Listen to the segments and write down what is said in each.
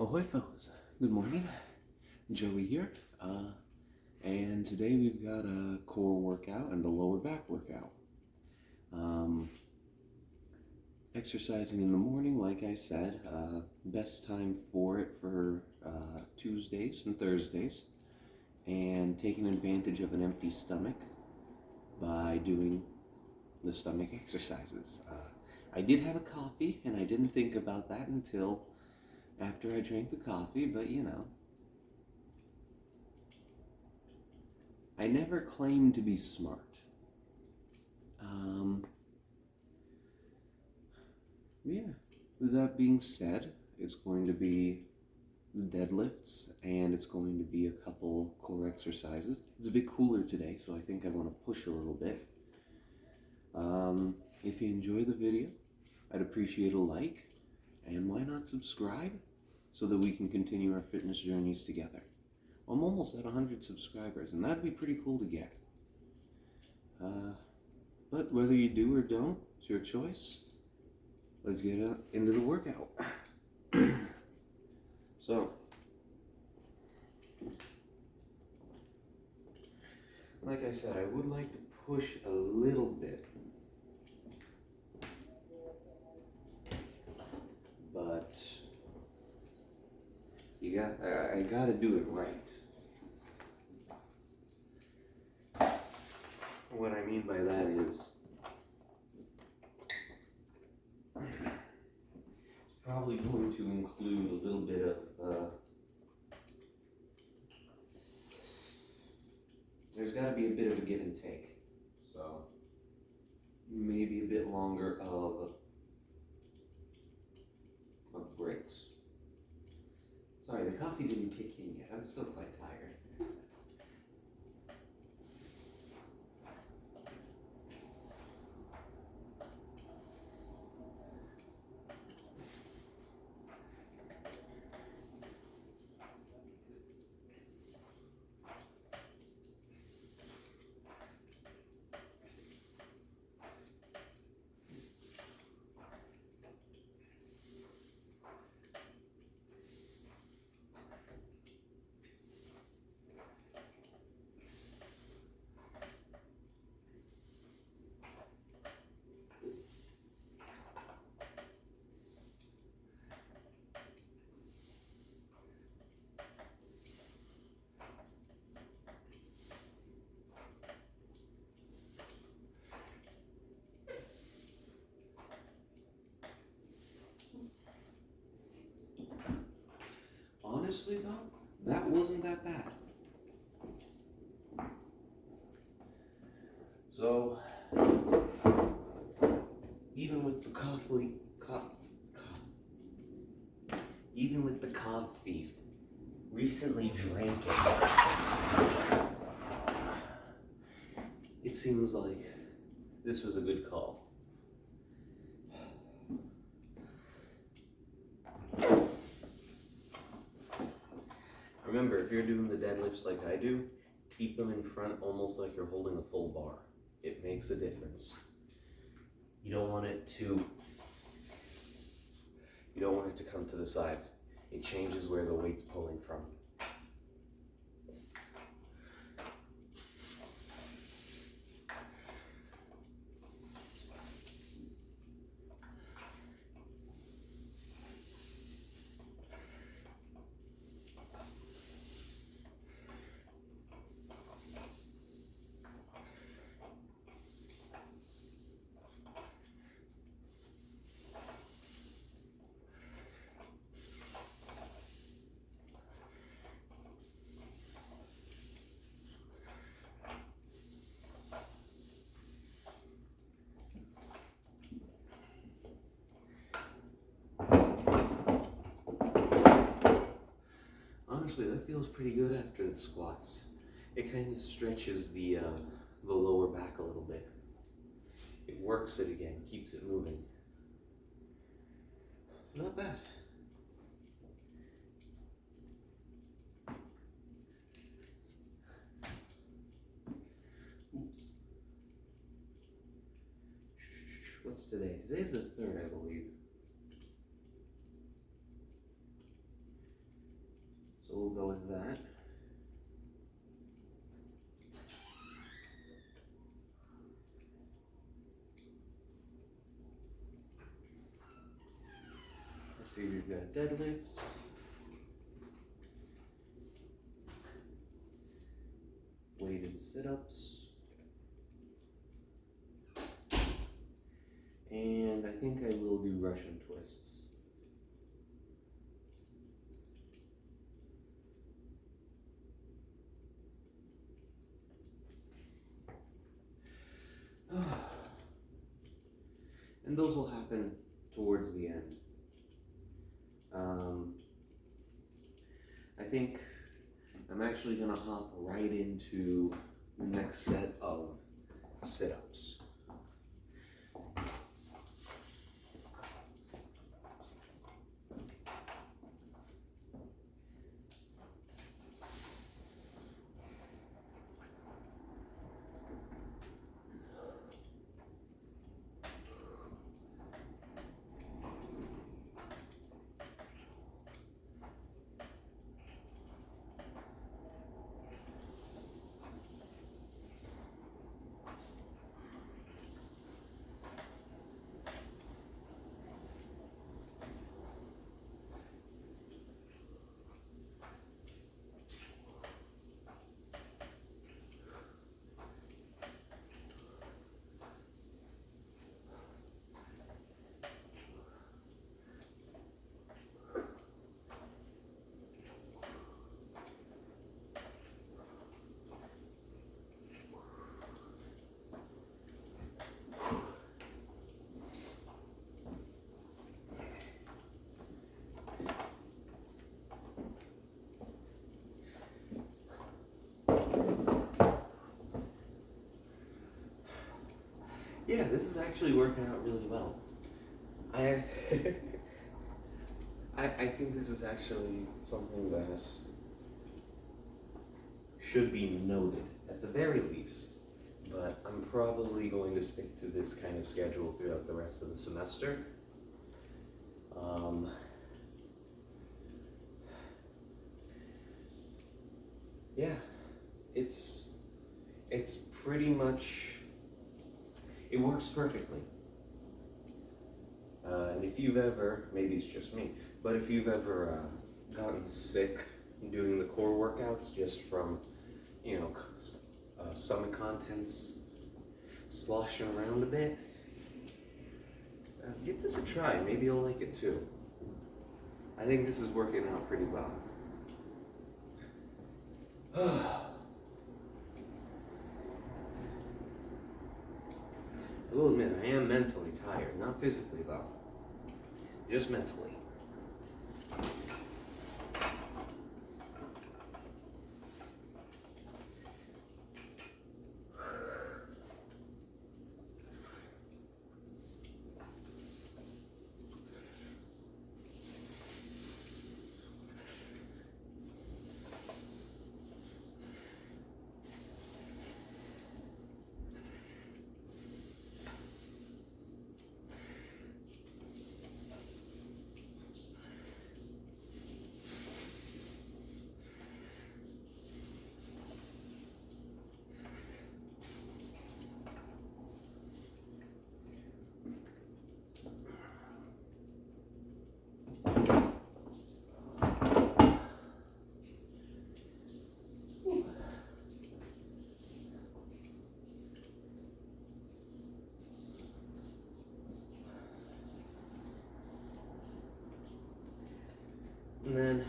Ahoy fellas, good morning, Joey here, and today we've got a core workout and a lower back workout. Exercising in the morning, like I said, best time for it for Tuesdays and Thursdays, and taking advantage of an empty stomach by doing the stomach exercises. I did have a coffee, and I didn't think about that until after I drank the coffee, but I never claimed to be smart. With that being said, it's going to be deadlifts and it's going to be a couple core exercises. It's a bit cooler today, so I think I want to push a little bit. If you enjoy the video, I'd appreciate a like, and why not subscribe so that we can continue our fitness journeys together. I'm almost at 100 subscribers, and that'd be pretty cool to get. But whether you do or don't, it's your choice. Let's get into the workout. So, like I said, I would like to push a little bit, but I gotta do it right. What I mean by that is, it's probably going to include a little bit of, there's got to be a bit of a give and take. So, maybe a bit longer of breaks. Sorry, the coffee didn't kick in yet. I'm still quite tired. Honestly though, that wasn't that bad. So, even with the coffee, recently drank it seems like this was a good call. Remember, if you're doing the deadlifts like I do, keep them in front almost like you're holding a full bar. It makes a difference. You don't want it to come to the sides. It changes where the weight's pulling from. Honestly, that feels pretty good after the squats. It kind of stretches the lower back a little bit. It works it again, keeps it moving. Not bad. Oops. What's today? Today's the 3rd, I believe. So we'll go with that. Let's see, we've got deadlifts, weighted sit-ups, and I think I will do Russian twists. And those will happen towards the end. I think I'm actually going to hop right into the next set of sit-ups. Yeah, this is actually working out really well. I think this is actually something that should be noted at the very least, but I'm probably going to stick to this kind of schedule throughout the rest of the semester. Yeah, it's pretty much, it works perfectly. And if you've ever, maybe it's just me, but if you've ever gotten sick doing the core workouts just from, stomach contents sloshing around a bit, give this a try. Maybe you'll like it too. I think this is working out pretty well. I will admit, I am mentally tired. Not physically, though. Just mentally. And then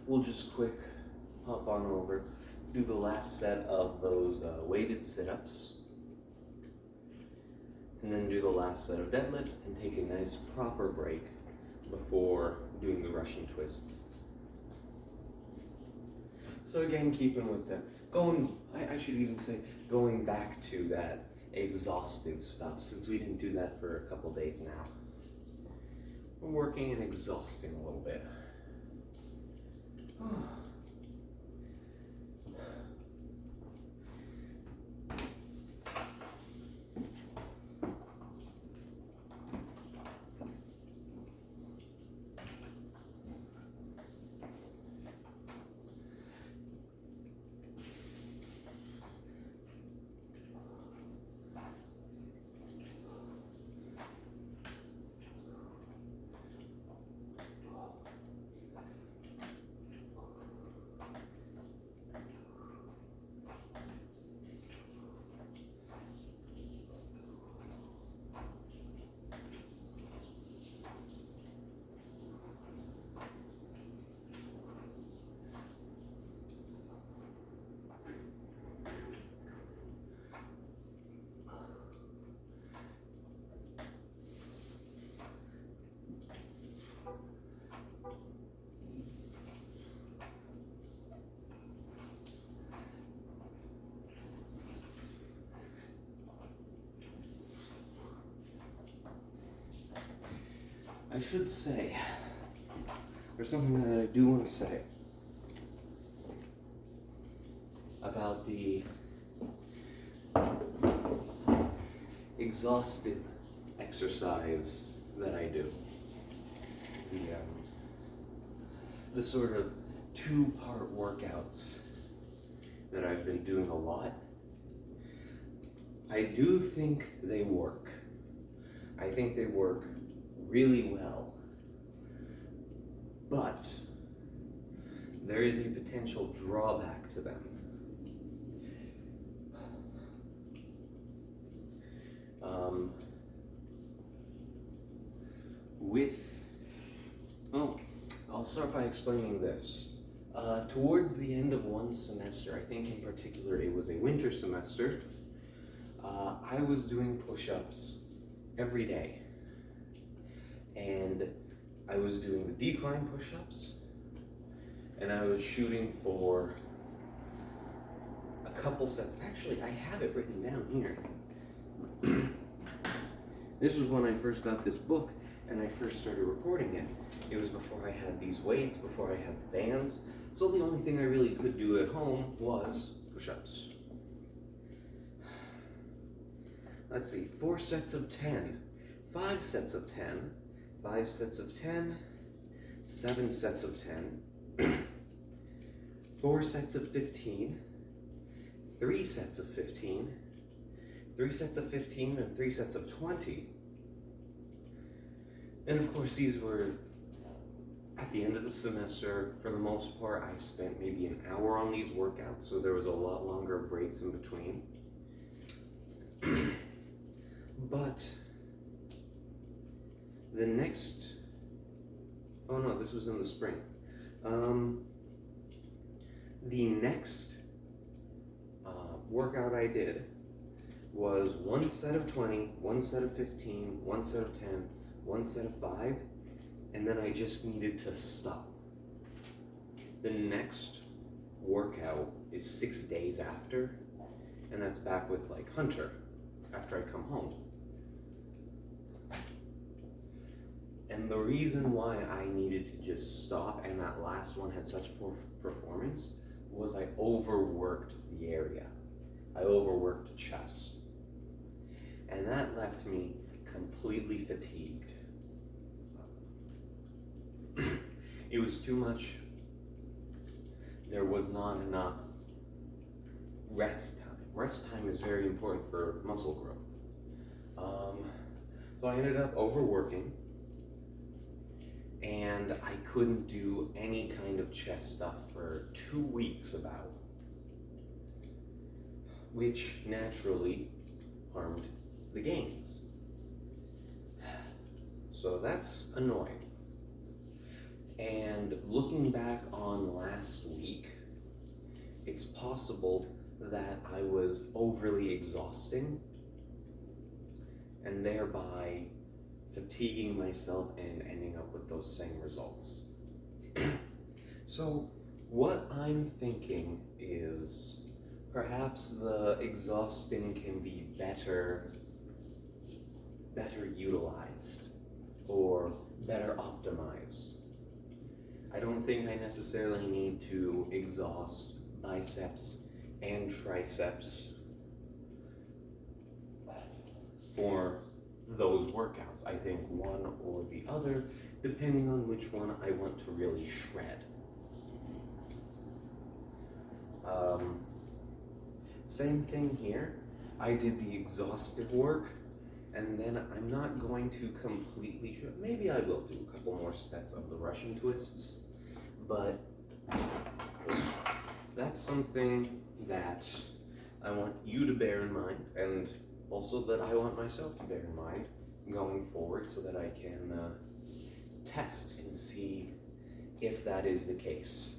we'll just quick hop on over, do the last set of those weighted sit-ups, and then do the last set of deadlifts and take a nice proper break before doing the Russian twists. So again, keeping with the I should even say going back to that exhaustive stuff, since we didn't do that for a couple days now. We're working and exhausting a little bit. I should say, there's something that I do want to say about the exhaustive exercise that I do. The sort of two-part workouts that I've been doing a lot. I do think they work. I think they work really well. But there is a potential drawback to them. I'll start by explaining this. Towards the end of one semester, I think in particular it was a winter semester, I was doing push-ups every day. And I was doing the decline push-ups, and I was shooting for a couple sets. Actually, I have it written down here. This was when I first got this book and I first started recording it. It was before I had these weights, before I had the bands. So the only thing I really could do at home was push-ups. Let's see, 4 sets of 10, 5 sets of 10, 5 sets of 10, 7 sets of 10, 4 sets of 15, 3 sets of 15, 3 sets of 15, and 3 sets of 20. And of course, these were at the end of the semester. For the most part, I spent maybe an hour on these workouts, so there was a lot longer breaks in between. But the next, oh no, this was in the spring. The next workout I did was 1 set of 20, 1 set of 15, 1 set of 10, 1 set of 5, and then I just needed to stop. The next workout is 6 days after, and that's back with like Hunter after I come home. And the reason why I needed to just stop and that last one had such poor performance was I overworked the area. I overworked chest. And that left me completely fatigued. It was too much. There was not enough rest time. Rest time is very important for muscle growth. So I ended up overworking, and I couldn't do any kind of chest stuff for 2 weeks about, which naturally harmed the gains. So that's annoying. And looking back on last week, it's possible that I was overly exhausting and thereby fatiguing myself and ending up with those same results. So what I'm thinking is perhaps the exhausting can be better utilized or better optimized. I don't think I necessarily need to exhaust biceps and triceps for those workouts. I think one or the other, depending on which one I want to really shred. Same thing here. I did the exhaustive work, and then I'm not going to completely shred. Maybe I will do a couple more sets of the Russian twists, but that's something that I want you to bear in mind, and also that I want myself to bear in mind going forward so that I can test and see if that is the case.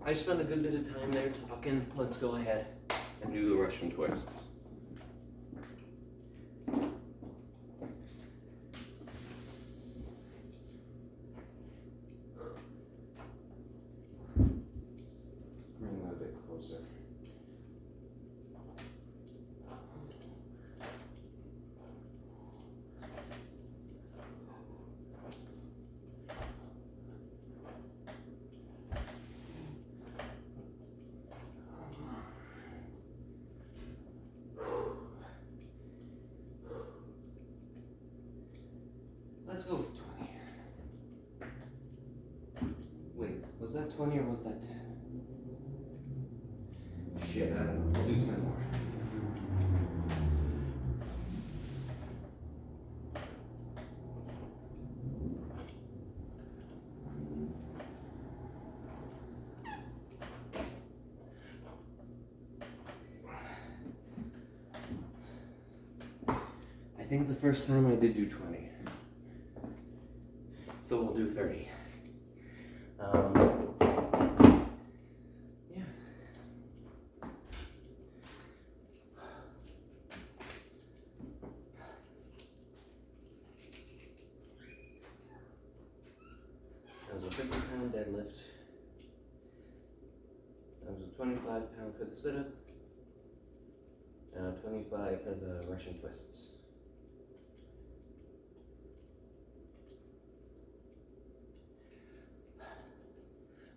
I spent a good bit of time there talking. Let's go ahead and do the Russian twists. Bring that a bit closer. Let's go with 20. Wait, was that 20 or was that 10? Shit, I don't know. We'll do 10 more. I think the first time I did do 20. So we'll do 30. Yeah. That was a 50-pound deadlift. That was a 25-pound for the sit-up. And a 25 for the Russian twists.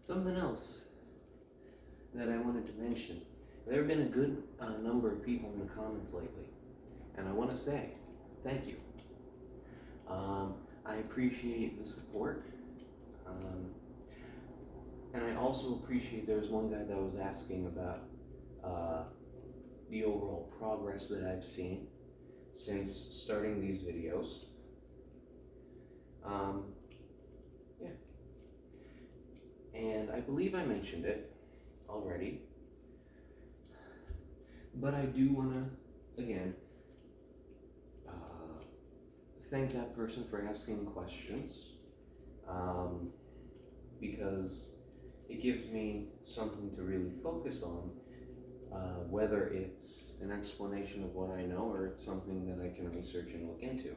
Something else that I wanted to mention. There have been a good number of people in the comments lately, and I want to say thank you. I appreciate the support, and I also appreciate there was one guy that was asking about the overall progress that I've seen since starting these videos. And I believe I mentioned it already, but I do want to, again, thank that person for asking questions, because it gives me something to really focus on, whether it's an explanation of what I know or it's something that I can research and look into.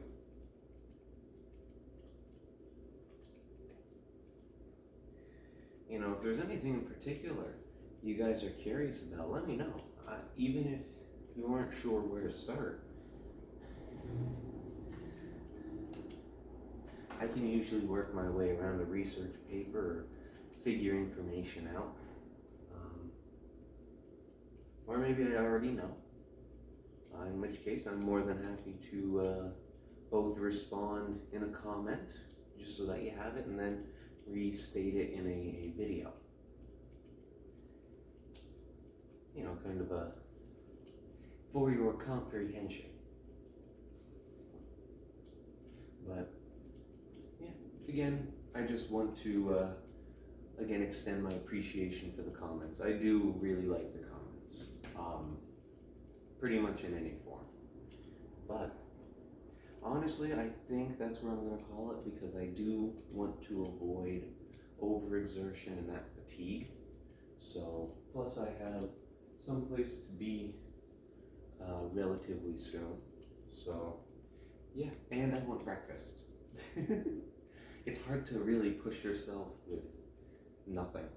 You know, if there's anything in particular you guys are curious about, let me know. Even if you aren't sure where to start, I can usually work my way around a research paper or figure information out. Or maybe I already know, in which case I'm more than happy to both respond in a comment, just so that you have it, and then restate it in a video. You know, kind of a for your comprehension. But yeah, again, I just want to again extend my appreciation for the comments. I do really like the comments, pretty much in any form. But honestly, I think that's where I'm going to call it, because I do want to avoid overexertion and that fatigue. So, plus I have someplace to be relatively soon. So, yeah, and I want breakfast. It's hard to really push yourself with nothing.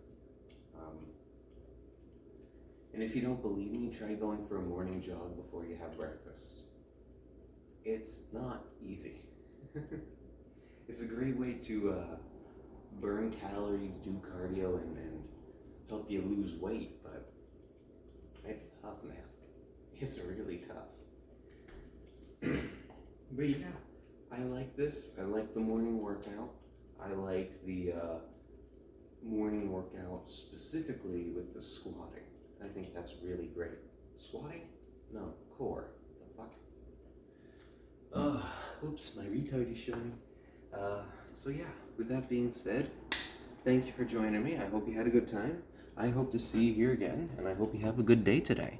And if you don't believe me, try going for a morning jog before you have breakfast. It's not easy. It's a great way to burn calories, do cardio, and help you lose weight, but it's tough, man. It's really tough. But yeah, I like this. I like the morning workout. I like the morning workout specifically with the squatting. I think that's really great. Squatting? No, core. What the fuck? Oops, my retard is showing. So yeah, with that being said, thank you for joining me. I hope you had a good time. I hope to see you here again, and I hope you have a good day today.